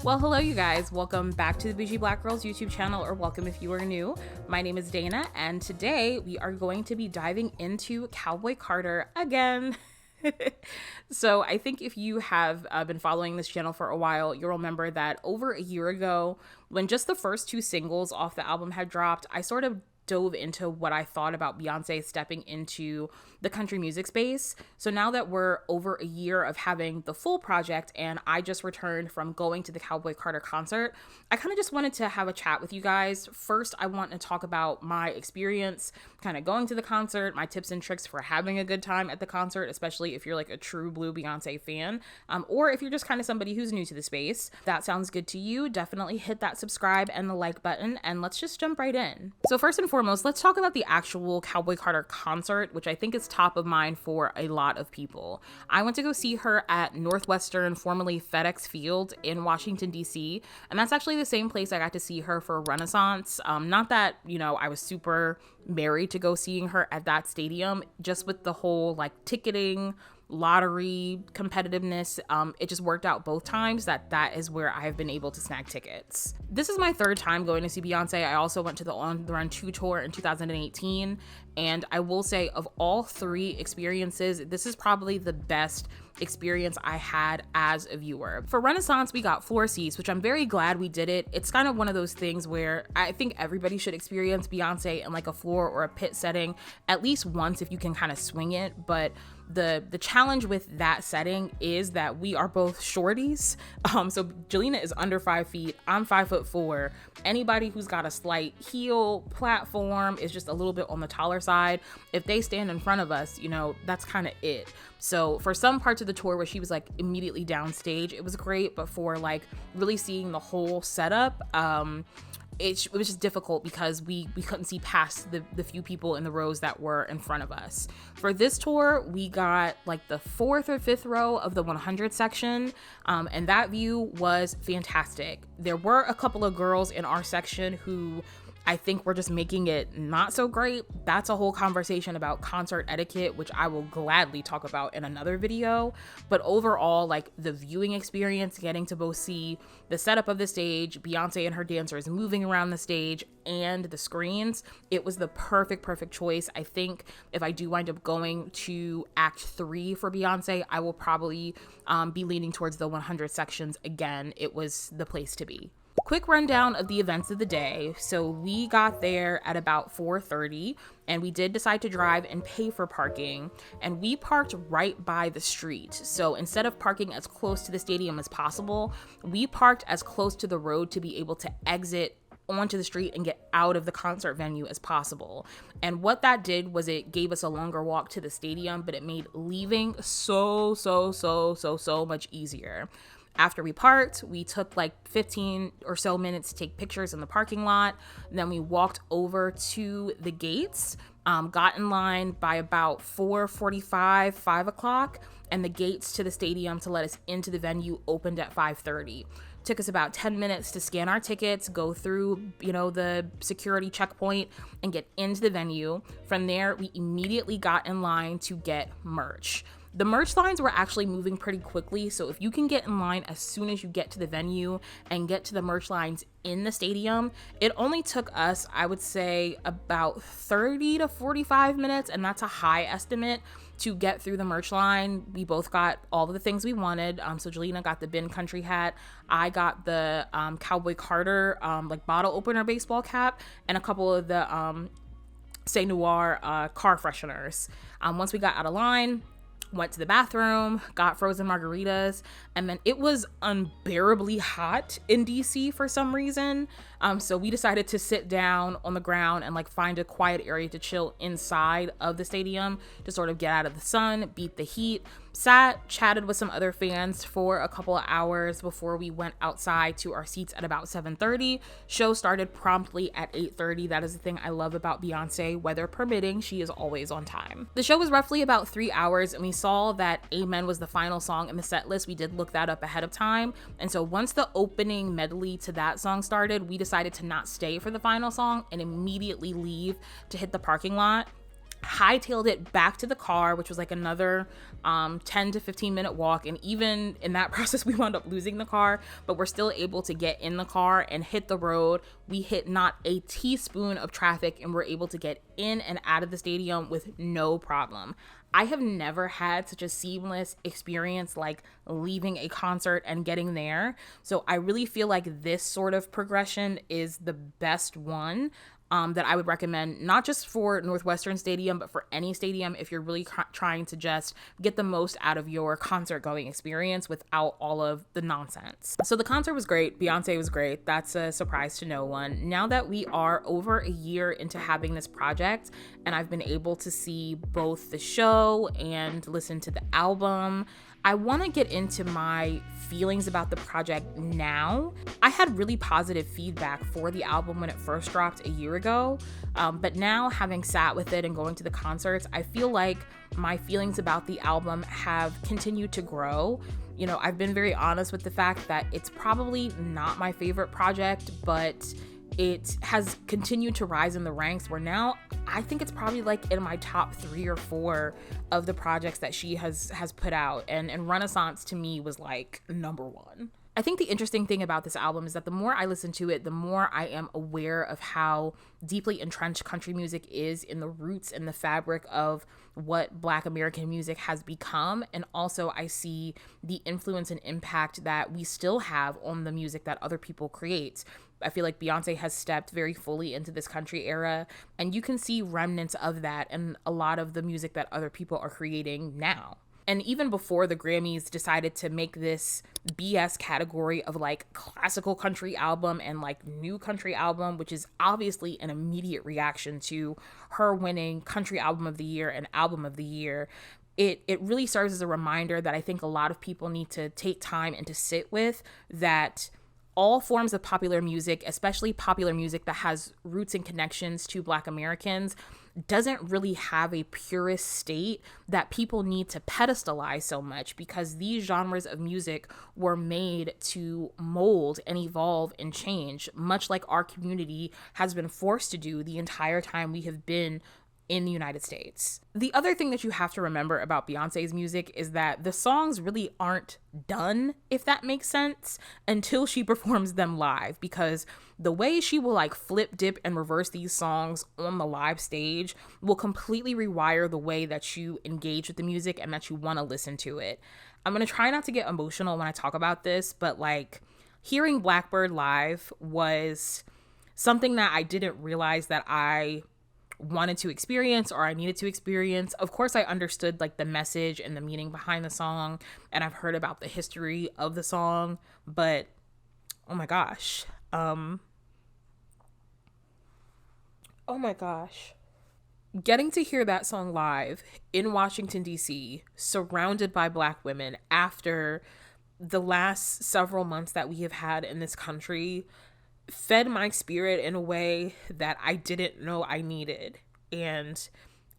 Well, hello you guys. Welcome back to the Bougie Black Girls YouTube channel, or welcome if you are new. My name is Dana, and today we are going to be diving into Cowboy Carter again. So I think if you have been following this channel for a while, you'll remember that over a year ago, when just the first two singles off the album had dropped, I sort of dove into what I thought about Beyonce stepping into the country music space. So now that we're over a year of having the full project and I just returned from going to the Cowboy Carter concert, I kind of just wanted to have a chat with you guys. First, I want to talk about my experience kind of going to the concert, my tips and tricks for having a good time at the concert, especially if you're like a true blue Beyonce fan, or if you're just kind of somebody who's new to the space. If that sounds good to you, definitely hit that subscribe and the like button, and let's just jump right in. So first and foremost, let's talk about the actual Cowboy Carter concert, which I think is top of mind for a lot of people. I went to go see her at Northwestern, formerly FedEx Field in Washington, D.C., and that's actually the same place I got to see her for Renaissance. Not that, I was super married to go seeing her at that stadium, just with the whole ticketing, lottery competitiveness, it just worked out both times that is where I have been able to snag tickets. This is my third time going to see Beyonce. I also went to the On the Run 2 tour in 2018, and I will say of all three experiences, this is probably the best experience I had as a viewer. For Renaissance, we got 4 seats, which I'm very glad we did it. It's kind of one of those things where I think everybody should experience Beyonce in a floor or a pit setting at least once if you can kind of swing it. But the challenge with that setting is that we are both shorties. So Jelena is under 5 feet. I'm 5'4". Anybody who's got a slight heel platform is just a little bit on the taller side. If they stand in front of us, that's kind of it. So for some parts of the tour where she was immediately downstage, it was great. But for really seeing the whole setup, it was just difficult because we couldn't see past the few people in the rows that were in front of us. For this tour, we got the 4th or 5th row of the 100 section, and that view was fantastic. There were a couple of girls in our section who I think we're just making it not so great. That's a whole conversation about concert etiquette, which I will gladly talk about in another video. But overall, the viewing experience, getting to both see the setup of the stage, Beyonce and her dancers moving around the stage, and the screens, it was the perfect choice. I think if I do wind up going to Act 3 for Beyonce, I will probably be leaning towards the 100 sections again. It was the place to be. Quick rundown of the events of the day. So we got there at about 4:30, and we did decide to drive and pay for parking, and we parked right by the street. So instead of parking as close to the stadium as possible, we parked as close to the road to be able to exit onto the street and get out of the concert venue as possible. And what that did was it gave us a longer walk to the stadium, but it made leaving so much easier. After we parked, we took 15 or so minutes to take pictures in the parking lot. Then we walked over to the gates, got in line by about 4:45, 5 o'clock, and the gates to the stadium to let us into the venue opened at 5:30. Took us about 10 minutes to scan our tickets, go through, the security checkpoint, and get into the venue. From there, we immediately got in line to get merch. The merch lines were actually moving pretty quickly, so if you can get in line as soon as you get to the venue and get to the merch lines in the stadium, it only took us, I would say, about 30 to 45 minutes, and that's a high estimate, to get through the merch line. We both got all of the things we wanted. So Jelena got the Bin Country hat. I got the Cowboy Carter bottle opener baseball cap, and a couple of the Say Noir car fresheners. Once we got out of line, went to the bathroom, got frozen margaritas, and then it was unbearably hot in DC for some reason. So we decided to sit down on the ground and find a quiet area to chill inside of the stadium to sort of get out of the sun, beat the heat. Sat, chatted with some other fans for a couple of hours before we went outside to our seats at about 7:30. Show started promptly at 8:30. That is the thing I love about Beyonce. Weather permitting, she is always on time. The show was roughly about 3 hours, and we saw that Amen was the final song in the set list. We did look that up ahead of time. And so once the opening medley to that song started, we decided to not stay for the final song and immediately leave to hit the parking lot. hightailed it back to the car, which was like another 10 to 15 minute walk. And even in that process, we wound up losing the car, but we're still able to get in the car and hit the road. We hit not a teaspoon of traffic and we're able to get in and out of the stadium with no problem. I have never had such a seamless experience like leaving a concert and getting there. So I really feel like this sort of progression is the best one that I would recommend, not just for Northwestern Stadium, but for any stadium if you're really trying to just get the most out of your concert going experience without all of the nonsense. So the concert was great. Beyonce was great. That's a surprise to no one. Now that we are over a year into having this project and I've been able to see both the show and listen to the album, I want to get into my feelings about the project now. I had really positive feedback for the album when it first dropped a year ago, but now having sat with it and going to the concerts, I feel like my feelings about the album have continued to grow. You know, I've been very honest with the fact that it's probably not my favorite project, but it has continued to rise in the ranks where now I think it's probably like in my top 3 or 4 of the projects that she has put out. And Renaissance to me was like number 1. I think the interesting thing about this album is that the more I listen to it, the more I am aware of how deeply entrenched country music is in the roots and the fabric of what Black American music has become. And also I see the influence and impact that we still have on the music that other people create. I feel like Beyonce has stepped very fully into this country era, and you can see remnants of that in a lot of the music that other people are creating now. And even before the Grammys decided to make this BS category of like classical country album and like new country album, which is obviously an immediate reaction to her winning country album of the year and album of the year, it really serves as a reminder that I think a lot of people need to take time and to sit with that all forms of popular music, especially popular music that has roots and connections to Black Americans, doesn't really have a purist state that people need to pedestalize so much, because these genres of music were made to mold and evolve and change, much like our community has been forced to do the entire time we have been in the United States. The other thing that you have to remember about Beyonce's music is that the songs really aren't done, if that makes sense, until she performs them live, because the way she will like flip, dip, and reverse these songs on the live stage will completely rewire the way that you engage with the music and that you want to listen to it. I'm going to try not to get emotional when I talk about this, but like hearing Blackbird live was something that I didn't realize that I wanted to experience or I needed to experience. Of course, I understood like the message and the meaning behind the song, and I've heard about the history of the song, but oh my gosh. Getting to hear that song live in Washington, D.C., surrounded by Black women after the last several months that we have had in this country fed my spirit in a way that I didn't know I needed. And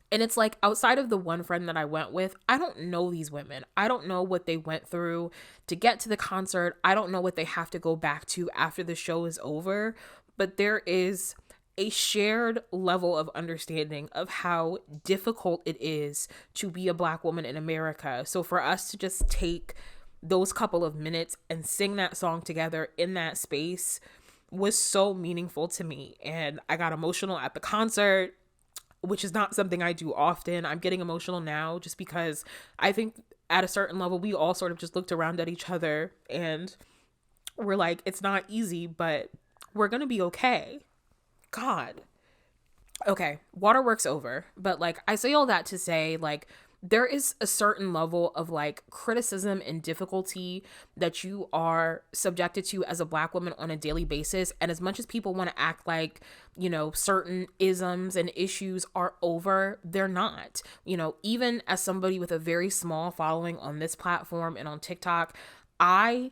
it's like, outside of the one friend that I went with, I don't know these women. I don't know what they went through to get to the concert. I don't know what they have to go back to after the show is over. But there is a shared level of understanding of how difficult it is to be a Black woman in America. So for us to just take those couple of minutes and sing that song together in that space was so meaningful to me. And I got emotional at the concert, which is not something I do often. I'm getting emotional now just because I think at a certain level, we all sort of just looked around at each other and we're like, it's not easy, but we're going to be okay. God. Okay, waterworks over. But like, I say all that to say, like, there is a certain level of like criticism and difficulty that you are subjected to as a Black woman on a daily basis. And as much as people want to act like, you know, certain isms and issues are over, they're not. You know, even as somebody with a very small following on this platform and on TikTok, I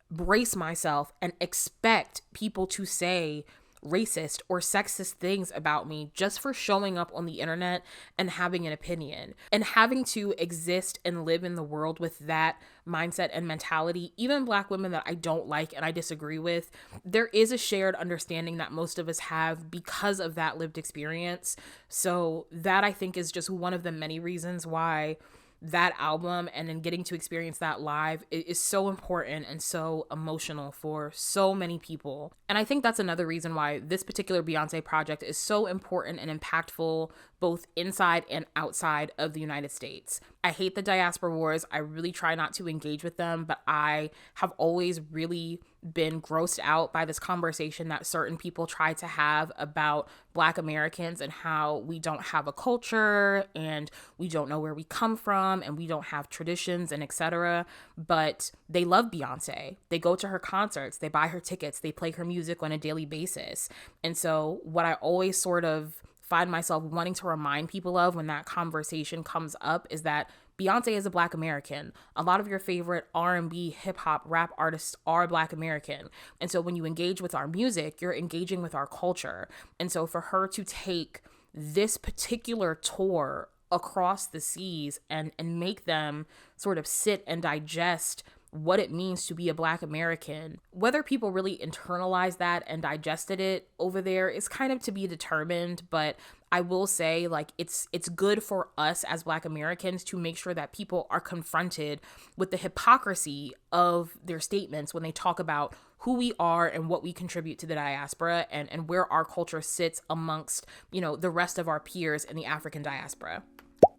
brace myself and expect people to say racist or sexist things about me just for showing up on the internet and having an opinion and having to exist and live in the world with that mindset and mentality. Even Black women that I don't like and I disagree with, there is a shared understanding that most of us have because of that lived experience. So that, I think, is just one of the many reasons why that album and then getting to experience that live is so important and so emotional for so many people. And I think that's another reason why this particular Beyonce project is so important and impactful both inside and outside of the United States. I hate the diaspora wars. I really try not to engage with them, but I have always really been grossed out by this conversation that certain people try to have about Black Americans and how we don't have a culture and we don't know where we come from and we don't have traditions and etc. But they love Beyonce. They go to her concerts, they buy her tickets, they play her music on a daily basis. And so what I always sort of find myself wanting to remind people of when that conversation comes up is that Beyonce is a Black American. A lot of your favorite R&B, hip hop, rap artists are Black American. And so when you engage with our music, you're engaging with our culture. And so for her to take this particular tour across the seas and make them sort of sit and digest what it means to be a Black American, whether people really internalized that and digested it over there is kind of to be determined. But I will say, like, it's good for us as Black Americans to make sure that people are confronted with the hypocrisy of their statements when they talk about who we are and what we contribute to the diaspora and where our culture sits amongst, you know, the rest of our peers in the African diaspora.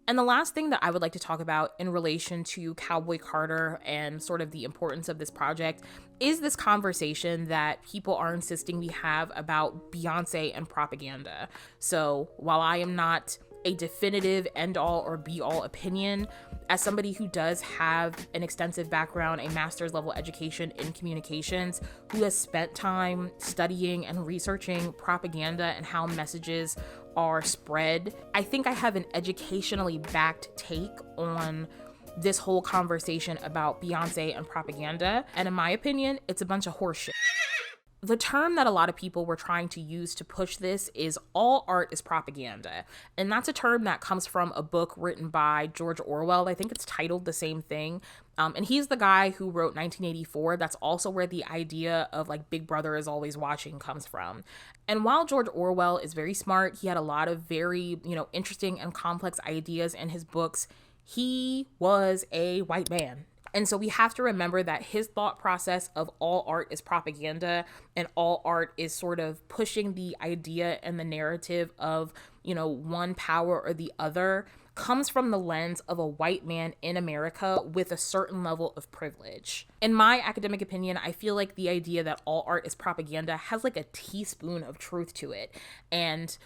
And the last thing that I would like to talk about in relation to Cowboy Carter and sort of the importance of this project is this conversation that people are insisting we have about Beyonce and propaganda. So while I am not a definitive end-all or be-all opinion, as somebody who does have an extensive background, a master's level education in communications, who has spent time studying and researching propaganda and how messages are spread, I think I have an educationally backed take on this whole conversation about Beyonce and propaganda. And in my opinion, it's a bunch of horseshit. The term that a lot of people were trying to use to push this is all art is propaganda. And that's a term that comes from a book written by George Orwell. I think it's titled the same thing. And he's the guy who wrote 1984. That's also where the idea of like Big Brother is always watching comes from. And while George Orwell is very smart, he had a lot of very, interesting and complex ideas in his books. He was a white man. And so we have to remember that his thought process of all art is propaganda and all art is sort of pushing the idea and the narrative of, one power or the other comes from the lens of a white man in America with a certain level of privilege. In my academic opinion, I feel like the idea that all art is propaganda has like a teaspoon of truth to it. And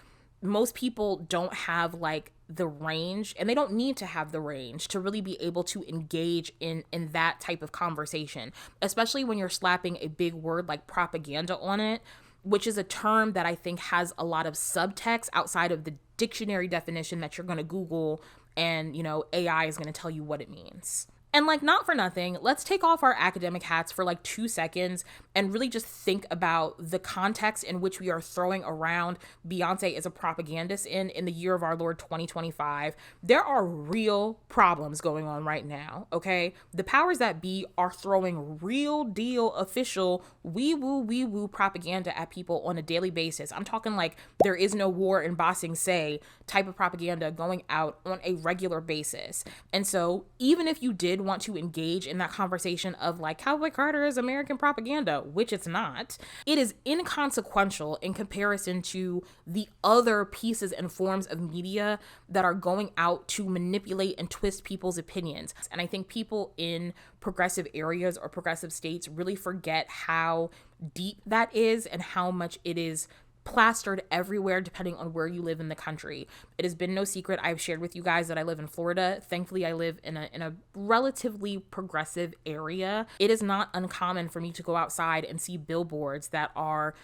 most people don't have like the range, and they don't need to have the range to really be able to engage in that type of conversation, especially when you're slapping a big word like propaganda on it, which is a term that I think has a lot of subtext outside of the dictionary definition that you're going to Google and, AI is going to tell you what it means. And like, not for nothing, let's take off our academic hats for like 2 seconds and really just think about the context in which we are throwing around Beyonce as a propagandist in the year of our Lord 2025. There are real problems going on right now, okay? The powers that be are throwing real deal official wee woo propaganda at people on a daily basis. I'm talking like there is no war in Ba Sing Se type of propaganda going out on a regular basis. And so even if you did want to engage in that conversation of like Cowboy Carter is American propaganda, which it's not, it is inconsequential in comparison to the other pieces and forms of media that are going out to manipulate and twist people's opinions. And I think people in progressive areas or progressive states really forget how deep that is and how much it is plastered everywhere depending on where you live in the country. It has been no secret. I've shared with you guys that I live in Florida. Thankfully, I live in a relatively progressive area. It is not uncommon for me to go outside and see billboards that are,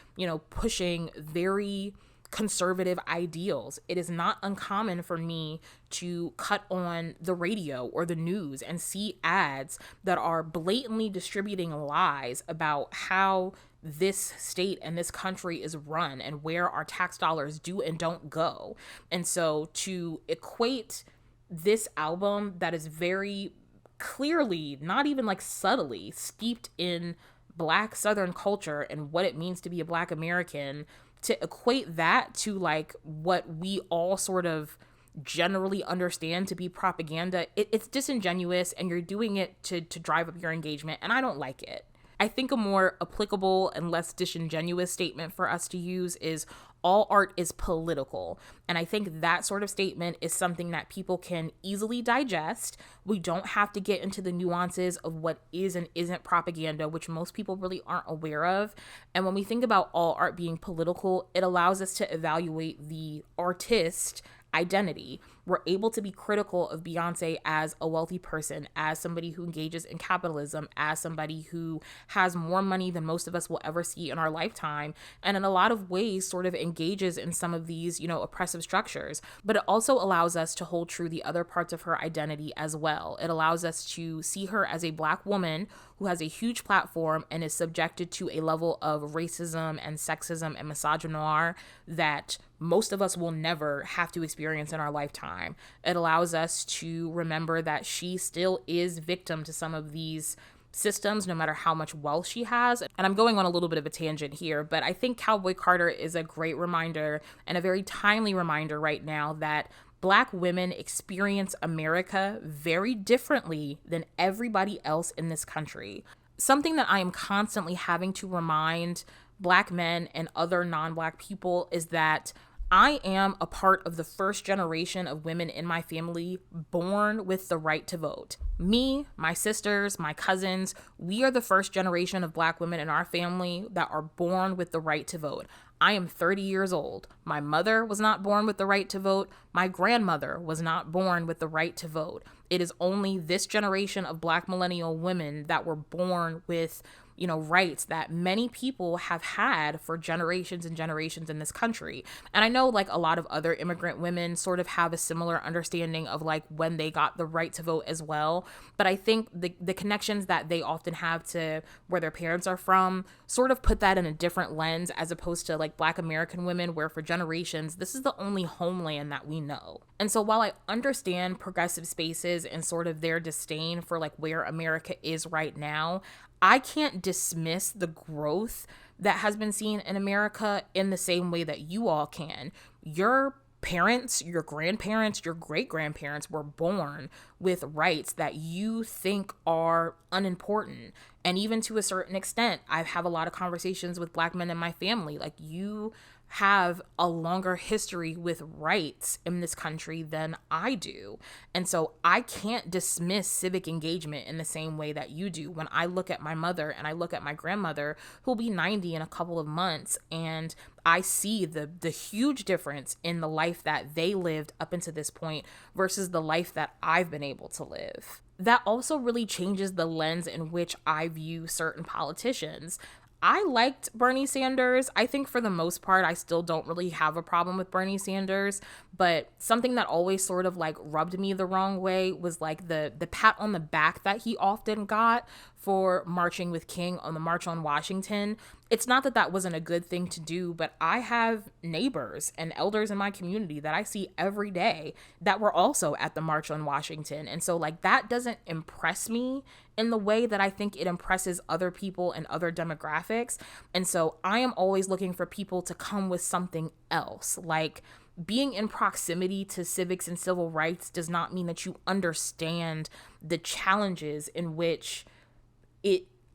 pushing very conservative ideals. It is not uncommon for me to cut on the radio or the news and see ads that are blatantly distributing lies about how this state and this country is run and where our tax dollars do and don't go. And so to equate this album that is very clearly, not even like subtly, steeped in Black Southern culture and what it means to be a Black American, to equate that to like what we all sort of generally understand to be propaganda, it's disingenuous, and you're doing it to drive up your engagement, and I don't like it. I think a more applicable and less disingenuous statement for us to use is all art is political. And I think that sort of statement is something that people can easily digest. We don't have to get into the nuances of what is and isn't propaganda, which most people really aren't aware of. And when we think about all art being political, it allows us to evaluate the artist identity. We're able to be critical of Beyonce as a wealthy person, as somebody who engages in capitalism, as somebody who has more money than most of us will ever see in our lifetime, and in a lot of ways sort of engages in some of these, oppressive structures. But it also allows us to hold true the other parts of her identity as well. It allows us to see her as a Black woman who has a huge platform and is subjected to a level of racism and sexism and misogynoir that most of us will never have to experience in our lifetime. It allows us to remember that she still is victim to some of these systems, no matter how much wealth she has. And I'm going on a little bit of a tangent here, but I think Cowboy Carter is a great reminder and a very timely reminder right now that Black women experience America very differently than everybody else in this country. Something that I am constantly having to remind Black men and other non-Black people is that I am a part of the first generation of women in my family born with the right to vote. Me, my sisters, my cousins, we are the first generation of Black women in our family that are born with the right to vote. I am 30 years old. My mother was not born with the right to vote. My grandmother was not born with the right to vote. It is only this generation of Black millennial women that were born with rights that many people have had for generations and generations in this country. And I know like a lot of other immigrant women sort of have a similar understanding of like when they got the right to vote as well. But I think the connections that they often have to where their parents are from sort of put that in a different lens, as opposed to like Black American women, where for generations, this is the only homeland that we know. And so while I understand progressive spaces and sort of their disdain for like where America is right now, I can't dismiss the growth that has been seen in America in the same way that you all can. Your parents, your grandparents, your great-grandparents were born with rights that you think are unimportant. And even to a certain extent, I have a lot of conversations with Black men in my family. Like, you have a longer history with rights in this country than I do. And so I can't dismiss civic engagement in the same way that you do. When I look at my mother and I look at my grandmother, who'll be 90 in a couple of months, and I see the huge difference in the life that they lived up until this point versus the life that I've been able to live. That also really changes the lens in which I view certain politicians. I liked Bernie Sanders. I think for the most part, I still don't really have a problem with Bernie Sanders, but something that always sort of like rubbed me the wrong way was like the pat on the back that he often got for marching with King on the March on Washington. It's not that that wasn't a good thing to do, but I have neighbors and elders in my community that I see every day that were also at the March on Washington. And so like that doesn't impress me in the way that I think it impresses other people and other demographics. And so I am always looking for people to come with something else. Like, being in proximity to civics and civil rights does not mean that you understand the challenges in which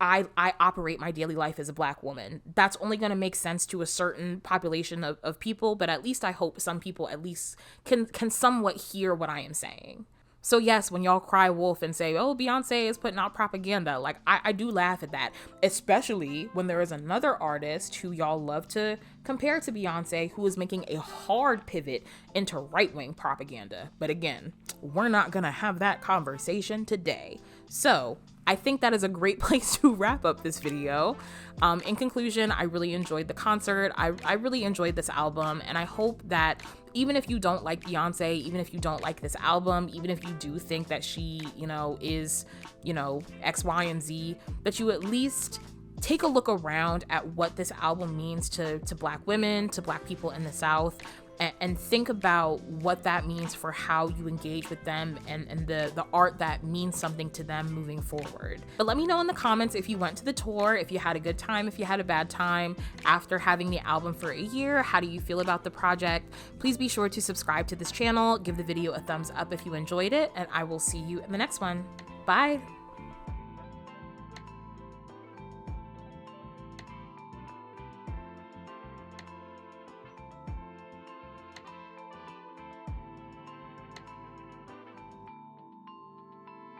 I operate my daily life as a Black woman. That's only going to make sense to a certain population of people, but at least I hope some people at least can somewhat hear what I am saying. So yes, when y'all cry wolf and say, oh, Beyonce is putting out propaganda, like I do laugh at that, especially when there is another artist who y'all love to compare to Beyonce who is making a hard pivot into right-wing propaganda. But again, we're not going to have that conversation today. So I think that is a great place to wrap up this video. In conclusion, I really enjoyed the concert. I really enjoyed this album, and I hope that even if you don't like Beyonce, even if you don't like this album, even if you do think that she, is, X, Y, and Z, that you at least take a look around at what this album means to Black women, to Black people in the South, and think about what that means for how you engage with them and the art that means something to them moving forward. But let me know in the comments if you went to the tour, if you had a good time, if you had a bad time. After having the album for a year, how do you feel about the project? Please be sure to subscribe to this channel, give the video a thumbs up if you enjoyed it, and I will see you in the next one. Bye!